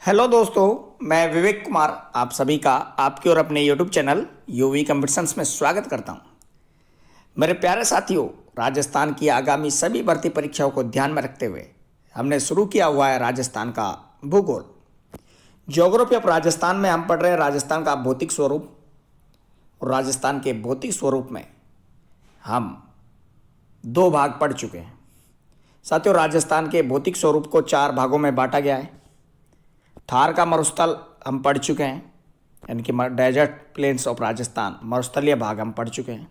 Hello दोस्तों, मैं विवेक कुमार आप सभी का आपके और अपने यूट्यूब चैनल यूवी कंपटीशंस में स्वागत करता हूं। मेरे प्यारे साथियों, राजस्थान की आगामी सभी भर्ती परीक्षाओं को ध्यान में रखते हुए हमने शुरू किया हुआ है राजस्थान का भूगोल। ज्योग्राफी ऑफ राजस्थान में हम पढ़ रहे हैं राजस्थान का भौतिक स्वरूप, और राजस्थान के भौतिक स्वरूप में हम दो भाग पढ़ चुके हैं। साथियों, राजस्थान के भौतिक स्वरूप को चार भागों में बांटा गया है। थार का मरुस्थल हम पढ़ चुके हैं, यानी कि डेजर्ट प्लेन्स ऑफ राजस्थान, मरुस्थलीय भाग हम पढ़ चुके हैं।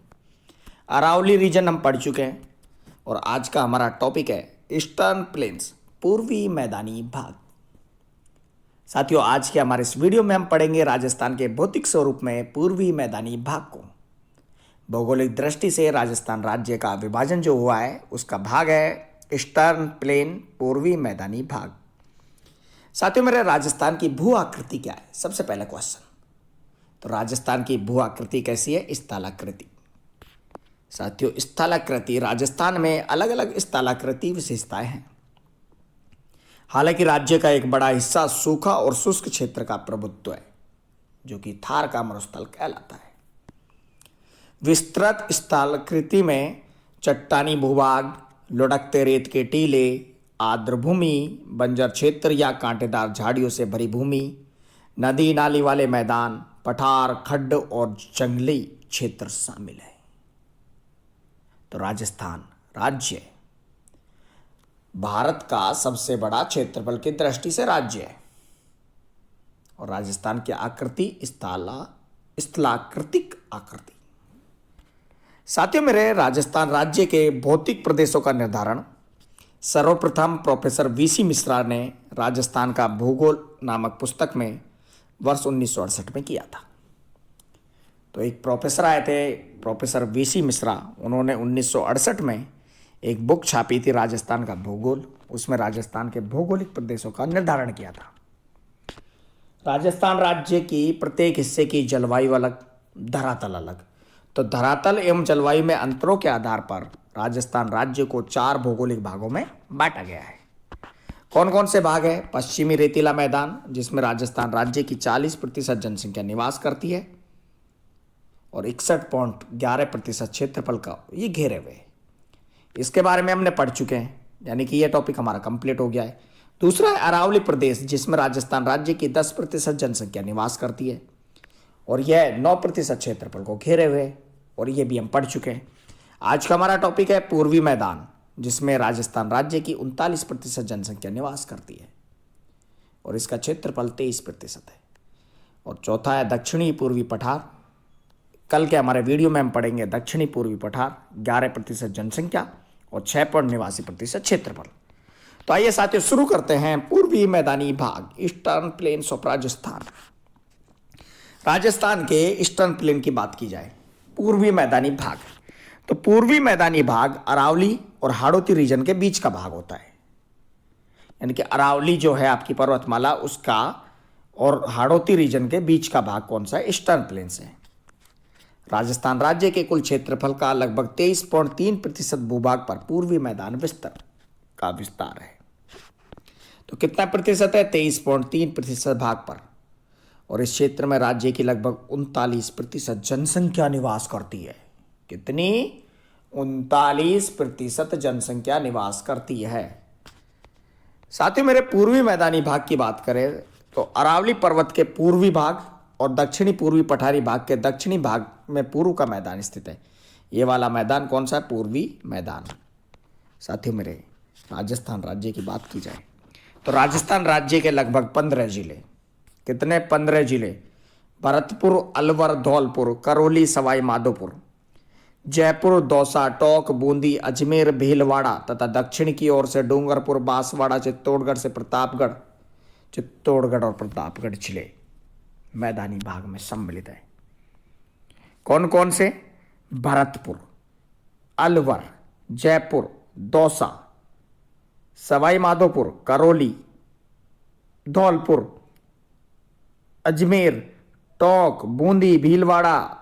अरावली रीजन हम पढ़ चुके हैं, और आज का हमारा टॉपिक है ईस्टर्न प्लेन्स, पूर्वी मैदानी भाग। साथियों, आज के हमारे इस वीडियो में हम पढ़ेंगे राजस्थान के भौतिक स्वरूप में पूर्वी मैदानी भाग को। भौगोलिक दृष्टि से राजस्थान राज्य का विभाजन जो हुआ है उसका भाग है ईस्टर्न प्लेन, पूर्वी मैदानी भाग। साथियों, मेरे राजस्थान की भू आकृति क्या है? सबसे पहला क्वेश्चन। तो राजस्थान की भू आकृति कैसी है? स्थलाकृति। साथियों, स्थलाकृति, राजस्थान में अलग अलग स्थलाकृति विशेषताएं हैं। हालांकि राज्य का एक बड़ा हिस्सा सूखा और शुष्क क्षेत्र का प्रभुत्व है, जो कि थार का मरुस्थल कहलाता है। विस्तृत स्थलाकृति में चट्टानी भूभाग, लुढ़कते रेत के टीले, आर्द्र भूमि, बंजर क्षेत्र या कांटेदार झाड़ियों से भरी भूमि, नदी नाली वाले मैदान, पठार, खड्ड और जंगली क्षेत्र शामिल है। तो राजस्थान राज्य भारत का सबसे बड़ा क्षेत्रफल की दृष्टि से राज्य है, और राजस्थान की आकृति स्थलाकृतिक आकृति। साथियों, मेरे राजस्थान राज्य के भौतिक प्रदेशों का निर्धारण सर्वप्रथम प्रोफेसर वीसी मिश्रा ने राजस्थान का भूगोल नामक पुस्तक में वर्ष 1968 में किया था। तो एक प्रोफेसर आए थे, प्रोफेसर वीसी मिश्रा। उन्होंने 1968 में एक बुक छापी थी राजस्थान का भूगोल। उसमें राजस्थान के भौगोलिक प्रदेशों का निर्धारण किया था। राजस्थान राज्य की प्रत्येक हिस्से की जलवायु अलग, धरातल अलग। तो धरातल एवं जलवायु में अंतरों के आधार पर राजस्थान राज्य को चार भौगोलिक भागों में बांटा गया है। कौन कौन से भाग है? पश्चिमी रेतीला मैदान, जिसमें राजस्थान राज्य की 40% जनसंख्या निवास करती है, और 61.11% क्षेत्रफल का ये घेरे हुए है। इसके बारे में हमने पढ़ चुके हैं, यानी कि यह टॉपिक हमारा कंप्लीट हो गया है। दूसरा है अरावली प्रदेश, जिसमें राजस्थान राज्य की 10% जनसंख्या निवास करती है, और यह 9% क्षेत्रफल को घेरे हुए है, और यह भी हम पढ़ चुके हैं। आज का हमारा टॉपिक है पूर्वी मैदान, जिसमें राजस्थान राज्य की 39% जनसंख्या निवास करती है, और इसका क्षेत्रफल 23% है। और चौथा है दक्षिणी पूर्वी पठार। कल के हमारे वीडियो में हम पढ़ेंगे दक्षिणी पूर्वी पठार, 11% जनसंख्या और 6.89% क्षेत्रफल। तो आइए साथियों, शुरू करते हैं पूर्वी मैदानी भाग, eastern plains of Rajasthan. Rajasthan के ईस्टर्न प्लेन की बात की जाए, पूर्वी मैदानी भाग, तो पूर्वी मैदानी भाग अरावली और हाड़ौती रीजन के बीच का भाग होता है। यानी कि अरावली जो है आपकी पर्वतमाला, उसका और हाड़ौती रीजन के बीच का भाग कौन सा है? ईस्टर्न प्लेन्स है। राजस्थान राज्य के कुल क्षेत्रफल का लगभग 23.3% भूभाग पर पूर्वी मैदान विस्तार है। तो कितना प्रतिशत है? 23.3% भाग पर। और इस क्षेत्र में राज्य की लगभग 39% जनसंख्या निवास करती है। कितनी? 39% जनसंख्या निवास करती है। साथ ही मेरे पूर्वी मैदानी भाग की बात करें तो अरावली पर्वत के पूर्वी भाग और दक्षिणी पूर्वी पठारी भाग के दक्षिणी भाग में पूर्व का मैदान स्थित है। ये वाला मैदान कौन सा है? पूर्वी मैदान। साथियों, मेरे राजस्थान राज्य की बात की जाए तो राजस्थान राज्य के लगभग 15 जिले। कितने? 15 जिले। भरतपुर, अलवर, धौलपुर, करौली, सवाई माधोपुर, जयपुर, दौसा, टोंक, बूंदी, अजमेर, भीलवाड़ा तथा दक्षिण की ओर से डूंगरपुर, बांसवाड़ा, चित्तौड़गढ़ और प्रतापगढ़ जिले मैदानी भाग में सम्मिलित है। कौन कौन से? भरतपुर, अलवर, जयपुर, दौसा, सवाई माधोपुर, करौली, धौलपुर, अजमेर, टोंक, बूंदी, भीलवाड़ा,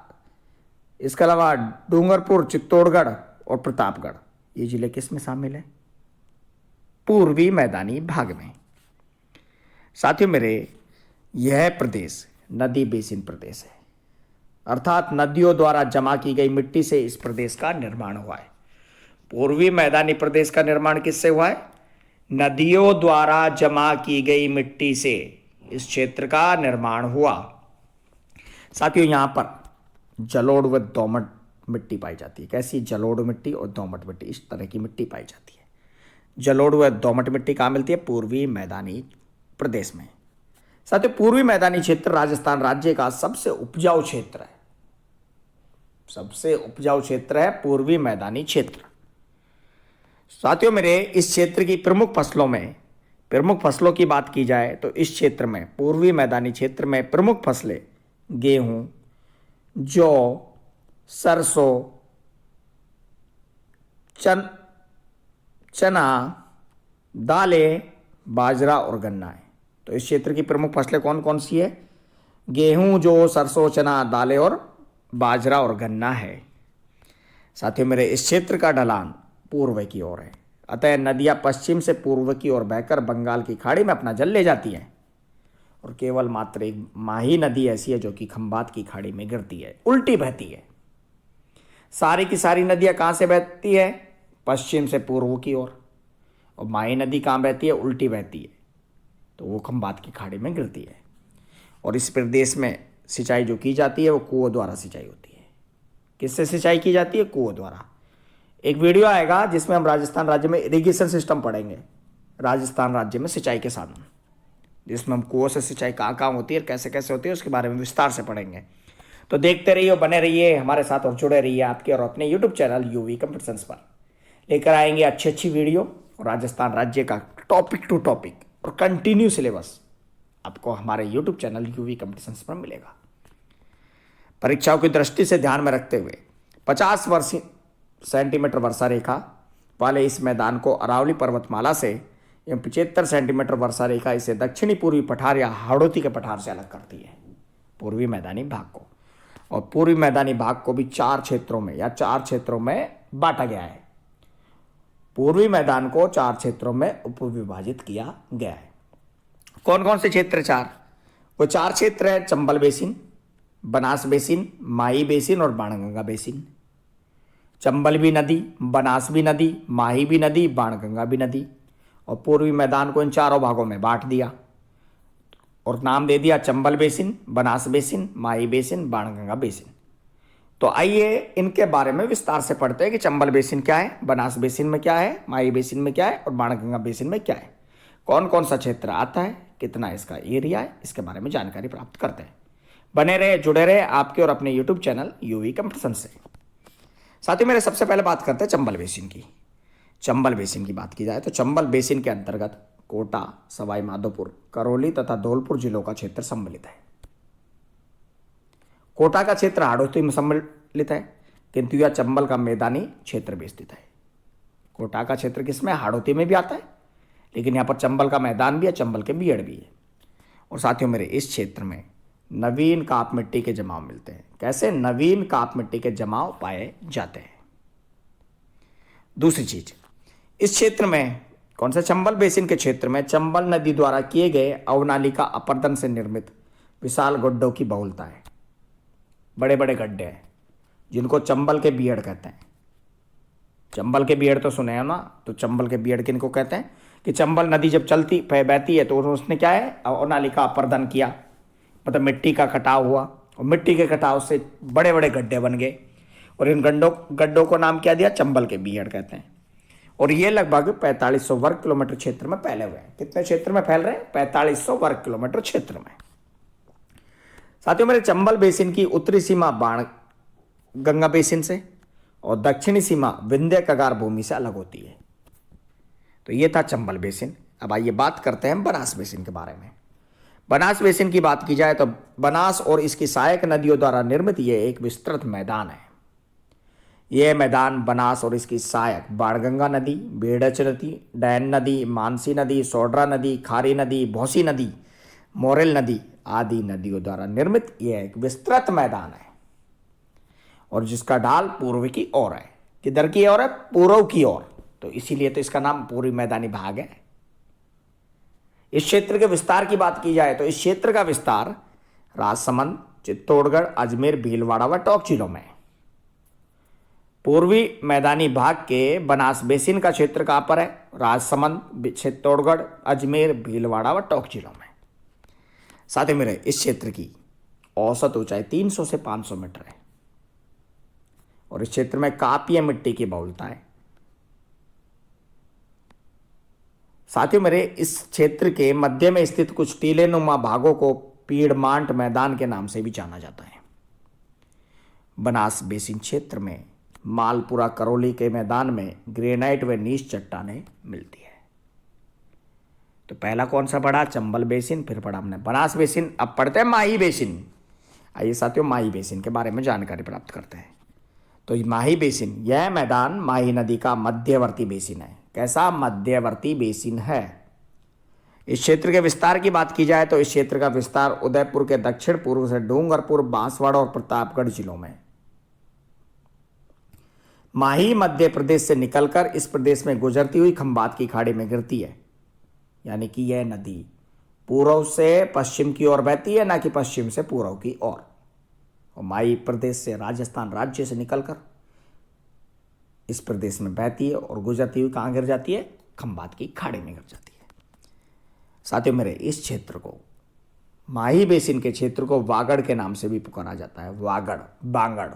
इसके अलावा डूंगरपुर, चित्तौड़गढ़ और प्रतापगढ़। ये जिले किस में शामिल है? पूर्वी मैदानी भाग में। साथियों मेरे, यह प्रदेश नदी बेसिन प्रदेश है, अर्थात नदियों द्वारा जमा की गई मिट्टी से इस प्रदेश का निर्माण हुआ है। पूर्वी मैदानी प्रदेश का निर्माण किससे हुआ है? नदियों द्वारा जमा की गई मिट्टी से इस क्षेत्र का निर्माण हुआ। साथियों, यहां पर जलोढ़ व दोमट मिट्टी पाई जाती है। कैसी? जलोढ़ मिट्टी और दोमट मिट्टी, इस तरह की मिट्टी पाई जाती है। जलोढ़ व दोमट मिट्टी कहाँ मिलती है? पूर्वी मैदानी प्रदेश में। साथियों, पूर्वी मैदानी क्षेत्र राजस्थान राज्य का सबसे उपजाऊ क्षेत्र है। सबसे उपजाऊ क्षेत्र है पूर्वी मैदानी क्षेत्र। साथियों मेरे, इस क्षेत्र की प्रमुख फसलों की बात की जाए तो इस क्षेत्र में, पूर्वी मैदानी क्षेत्र में प्रमुख फसलें गेहूं, जौ, सरसों, चना, दालें, बाजरा और गन्ना है। तो इस क्षेत्र की प्रमुख फसलें कौन कौन सी है? गेहूं, जौ, सरसों, चना, दालें और बाजरा और गन्ना है। साथियों मेरे, इस क्षेत्र का ढलान पूर्व की ओर है, अतः नदियां पश्चिम से पूर्व की ओर बहकर बंगाल की खाड़ी में अपना जल ले जाती हैं और केवल मात्र एक माही नदी ऐसी है जो कि खंबात की खाड़ी में गिरती है, उल्टी बहती है। सारी की सारी नदियां कहाँ से बहती है? पश्चिम से पूर्व की ओर। और माही नदी कहाँ बहती है? उल्टी बहती है, तो वो खंबात की खाड़ी में गिरती है। और इस प्रदेश में सिंचाई जो की जाती है वो कुओं द्वारा सिंचाई होती है। किससे सिंचाई की जाती है? कुओं द्वारा। एक वीडियो आएगा जिसमें हम राजस्थान राज्य में इरिगेशन सिस्टम पढ़ेंगे, राजस्थान राज्य में सिंचाई के साधन, जिसमें हम कुओं से सिंचाई कहाँ कहाँ होती है और कैसे कैसे होती है उसके बारे में विस्तार से पढ़ेंगे। तो देखते रहिए, बने रहिए हमारे साथ और जुड़े रहिए आपके और अपने यूट्यूब चैनल यूवी कंप्यूटर पर। लेकर आएंगे अच्छी अच्छी वीडियो और राजस्थान राज्य का टॉपिक टू टॉपिक और कंटिन्यू सिलेबस आपको हमारे यूट्यूब चैनल यूवी कंप्यूटर पर मिलेगा। परीक्षाओं की दृष्टि से ध्यान में रखते हुए 50 सेंटीमीटर वर्षा रेखा वाले इस मैदान को अरावली पर्वतमाला से एवं 75 सेंटीमीटर वर्षा रेखा इसे दक्षिणी पूर्वी पठार या हाड़ौती के पठार से अलग करती है, पूर्वी मैदानी भाग को। और पूर्वी मैदानी भाग को भी 4 क्षेत्रों में बांटा गया है। पूर्वी मैदान को 4 क्षेत्रों में उपविभाजित किया गया है। कौन कौन से क्षेत्र? 4। वो 4 क्षेत्र है: चंबल बेसिन, बनास बेसिन, माही बेसिन और बाणगंगा बेसिन। चंबल भी नदी, बनास भी नदी, माही भी नदी, बाणगंगा भी नदी। और पूर्वी मैदान को इन चारों भागों में बांट दिया और नाम दे दिया चंबल बेसिन, बनास बेसिन, माही बेसिन, बाणगंगा बेसिन। तो आइए इनके बारे में विस्तार से पढ़ते हैं कि चंबल बेसिन क्या है, बनास बेसिन में क्या है, माही बेसिन में क्या है और बाणगंगा बेसिन में क्या है। कौन कौन सा क्षेत्र आता है, कितना इसका एरिया है, इसके बारे में जानकारी प्राप्त करते हैं। बने रहे, जुड़े रहे आपके और अपने यूट्यूब चैनल यूवी कंप्यूटर से। साथियों मेरे, सबसे पहले बात करते हैं चंबल बेसिन की। चंबल बेसिन की बात की जाए तो चंबल बेसिन के अंतर्गत कोटा, सवाई माधोपुर, करौली तथा धौलपुर जिलों का क्षेत्र सम्मिलित है। कोटा का क्षेत्र हाड़ौती में सम्मिलित है, किंतु यह चंबल का मैदानी क्षेत्र भी स्थित है। कोटा का क्षेत्र किसमें? हाड़ौती में भी आता है, लेकिन यहाँ पर चंबल का मैदान भी है, चंबल के बीहड़ भी है। और साथियों मेरे, इस क्षेत्र में नवीन काप मिट्टी के जमाव मिलते हैं। कैसे? नवीन काप मिट्टी के जमाव पाए जाते हैं। दूसरी चीज, इस क्षेत्र में कौन सा? चंबल बेसिन के क्षेत्र में चंबल नदी द्वारा किए गए अवनालिका अपर्दन से निर्मित विशाल गड्ढों की बहुलता है। बड़े बड़े गड्ढे हैं जिनको चंबल के बीहड़ कहते हैं। चंबल के बीहड़ तो सुने हो ना? तो चंबल के बीहड़ किनको कहते हैं? कि चंबल नदी जब चलती बहती है तो उसने क्या है? अवनालिका अपर्दन किया, मतलब मिट्टी का कटाव हुआ और मिट्टी के कटाव से बड़े बड़े गड्ढे बन गए और इन गड्ढों को नाम क्या दिया? चंबल के बीहड़ कहते हैं। और ये लगभग 4500 वर्ग किलोमीटर क्षेत्र में फैले हुए हैं। कितने क्षेत्र में फैल रहे हैं? 4500 वर्ग किलोमीटर क्षेत्र में। साथियों मेरे, चंबल बेसिन की उत्तरी सीमा बाणगंगा बेसिन से और दक्षिणी सीमा विंध्य कगार भूमि से अलग होती है। तो ये था चंबल बेसिन। अब आइए बात करते हैं बनास बेसिन के बारे में। बनास बेसिन की बात की जाए तो बनास और इसकी सहायक नदियों द्वारा निर्मित यह एक विस्तृत मैदान है। यह मैदान बनास और इसकी सहायक बाणगंगा नदी, बेड़च नदी, डैन नदी, मानसी नदी, सोड्रा नदी, खारी नदी, भौसी नदी, मोरेल नदी आदि नदियों द्वारा निर्मित यह एक विस्तृत मैदान है और जिसका ढाल पूर्व की ओर है। किधर की ओर है? पूर्व की ओर। तो इसीलिए तो इसका नाम पूर्वी मैदानी भाग है। इस क्षेत्र के विस्तार की बात की जाए तो इस क्षेत्र का विस्तार राजसमंद, चित्तौड़गढ़, अजमेर, भीलवाड़ा व टोंक जिलों में। पूर्वी मैदानी भाग के बनास बेसिन का क्षेत्र कहाँ पर है? राजसमंद, चित्तौड़गढ़, अजमेर, भीलवाड़ा व टोंक जिलों में। साथ ही मेरे इस क्षेत्र की औसत ऊंचाई 300 से 500 मीटर है और इस क्षेत्र में कापिय मिट्टी की बहुलता है। साथियों मेरे इस क्षेत्र के मध्य में स्थित कुछ टीले नुमा भागों को पीड़मांट मैदान के नाम से भी जाना जाता है। बनास बेसिन क्षेत्र में मालपुरा करौली के मैदान में ग्रेनाइट व नीच चट्टानें मिलती है। तो पहला कौन सा पढ़ा? चंबल बेसिन, फिर पढ़ा हमने बनास बेसिन। अब पढ़ते हैं माही बेसिन। आइए साथियों माही बेसिन के बारे में जानकारी प्राप्त करते हैं। तो माही बेसिन, यह मैदान माही नदी का मध्यवर्ती बेसिन है। कैसा? मध्यवर्ती बेसिन है। इस क्षेत्र के विस्तार की बात की जाए तो इस क्षेत्र का विस्तार उदयपुर के दक्षिण पूर्व से डूंगरपुर, बांसवाड़ा और प्रतापगढ़ जिलों में। माही मध्य प्रदेश से निकलकर इस प्रदेश में गुजरती हुई खंबात की खाड़ी में गिरती है, यानी कि यह नदी पूर्व से पश्चिम की ओर बहती है, ना कि पश्चिम से पूर्व की ओर। और माही प्रदेश से राजस्थान राज्य से निकलकर इस प्रदेश में बहती है और गुजरती हुई कहाँ गिर जाती है? खंबात की खाड़ी में गिर जाती है। साथियों मेरे इस क्षेत्र को, माही बेसिन के क्षेत्र को वागड़ के नाम से भी पुकारा जाता है। वागड़, बांगड़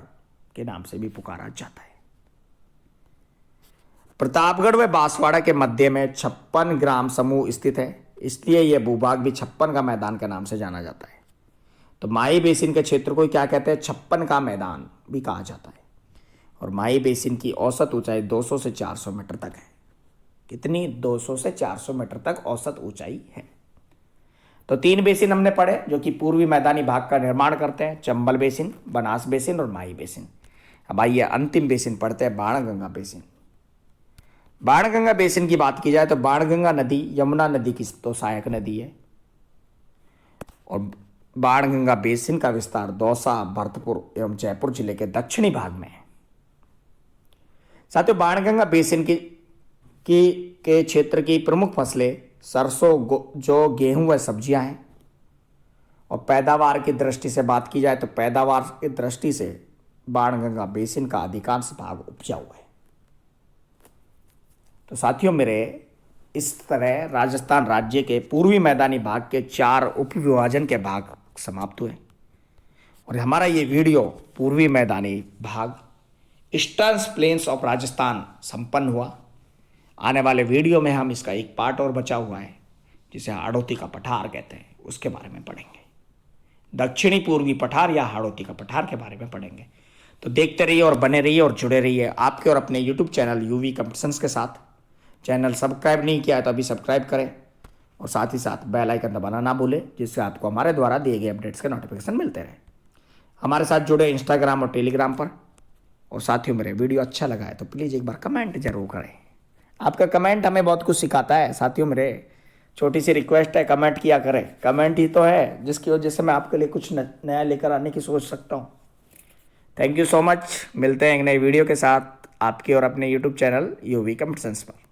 के नाम से भी पुकारा जाता है। प्रतापगढ़ व बांसवाड़ा के मध्य में 56 ग्राम समूह स्थित है, इसलिए यह भूभाग भी 56 का मैदान के नाम से जाना जाता है। तो माही बेसिन के क्षेत्र को क्या कहते हैं? 56 का मैदान भी कहा जाता है। और माही बेसिन की औसत ऊंचाई 200 से 400 मीटर तक है। कितनी? 200 से 400 मीटर तक औसत ऊंचाई है। तो 3 बेसिन हमने पढ़े जो कि पूर्वी मैदानी भाग का निर्माण करते हैं। चंबल बेसिन, बनास बेसिन और माही बेसिन। अब आइए अंतिम बेसिन पढ़ते हैं, बाणगंगा बेसिन। बाणगंगा बेसिन की बात की जाए तो बाणगंगा नदी यमुना नदी की तो सहायक नदी है और बाणगंगा बेसिन का विस्तार दौसा, भरतपुर एवं जयपुर जिले के दक्षिणी भाग में है। साथियों बाणगंगा बेसिन के क्षेत्र की प्रमुख फसलें सरसों, जो गेहूं व सब्जियां हैं। और पैदावार की दृष्टि से बात की जाए तो पैदावार की दृष्टि से बाणगंगा बेसिन का अधिकांश भाग उपजाऊ है। तो साथियों मेरे इस तरह राजस्थान राज्य के पूर्वी मैदानी भाग के 4 उप विभाजन के भाग समाप्त हुए और हमारा ये वीडियो पूर्वी मैदानी भाग ईस्टर्न प्लेन्स ऑफ राजस्थान संपन्न हुआ। आने वाले वीडियो में हम इसका एक पार्ट और बचा हुआ है जिसे हाड़ौती का पठार कहते हैं, उसके बारे में पढ़ेंगे। दक्षिणी पूर्वी पठार या हाड़ौती का पठार के बारे में पढ़ेंगे। तो देखते रहिए और बने रहिए और जुड़े रहिए आपके और अपने यूट्यूब चैनल यूवी कंपटीशंस के साथ। चैनल सब्सक्राइब नहीं किया है तो अभी सब्सक्राइब करें और साथ ही साथ बेल आइकन दबाना ना भूलें, जिससे आपको हमारे द्वारा दिए गए अपडेट्स के नोटिफिकेशन मिलते रहे। हमारे साथ जुड़े इंस्टाग्राम और टेलीग्राम पर। और साथियों मेरे वीडियो अच्छा लगा है तो प्लीज़ एक बार कमेंट जरूर करें। आपका कमेंट हमें बहुत कुछ सिखाता है। साथियों मेरे छोटी सी रिक्वेस्ट है, कमेंट किया करें। कमेंट ही तो है जिसकी वजह से मैं आपके लिए कुछ नया लेकर आने की सोच सकता हूँ। Thank you so much. मिलते हैं एक नई वीडियो के साथ आपके और अपने यूट्यूब चैनल यूवी कंपटीशंस पर।